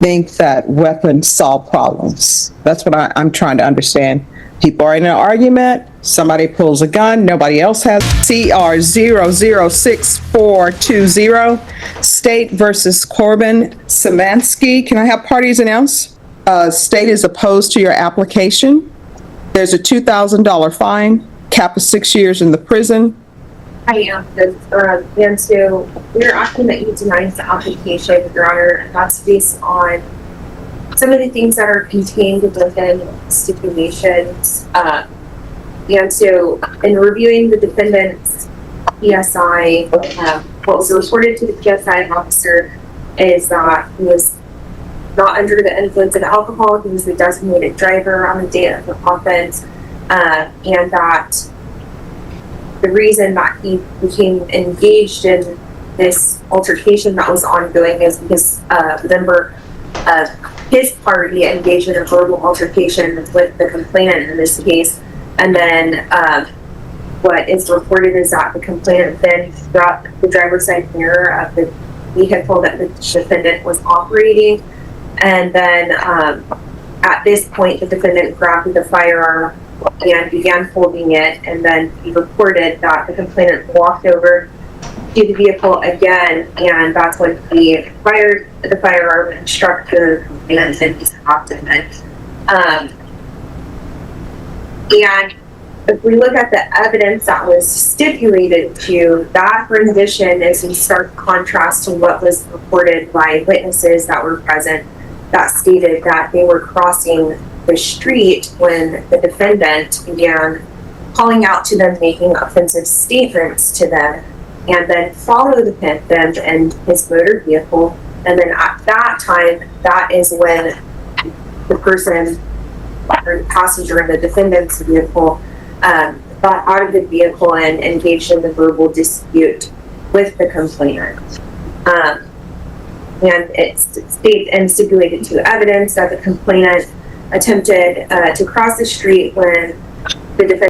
think that weapons solve problems. That's what I'm trying to understand. People are in an argument, somebody pulls a gun, nobody else has. CR 006420, State versus Corbin Samansky. Can I have parties announce? State is opposed to your application. There's a $2,000 fine, cap of 6 years in the prison. I am. And so we're asking that you deny the application, Your Honor, and that's based on some of the things that are contained within stipulations. And so in reviewing the defendant's PSI, what was reported to the PSI officer is that he was not under the influence of alcohol. He was the designated driver on the day of the offense, and that the reason that he became engaged in this altercation that was ongoing is because a member of his party engaged in a verbal altercation with the complainant in this case. And then what is reported is that the complainant then dropped the driver's side mirror of the vehicle that the defendant was operating. And then at this point, the defendant grabbed the firearm and began holding it, and then he reported that the complainant walked over to the vehicle again, and that's when he fired the firearm and struck the complainant in his abdomen. And if we look at the evidence that was stipulated to, that rendition is in stark contrast to what was reported by witnesses that were present that stated that they were crossing the street when the defendant began calling out to them, making offensive statements to them, and then followed them in his motor vehicle. And then at that time, that is when the person, or the passenger in the defendant's vehicle, got out of the vehicle and engaged in the verbal dispute with the complainant. And it's stipulated to evidence that the complainant attempted to cross the street when the defendant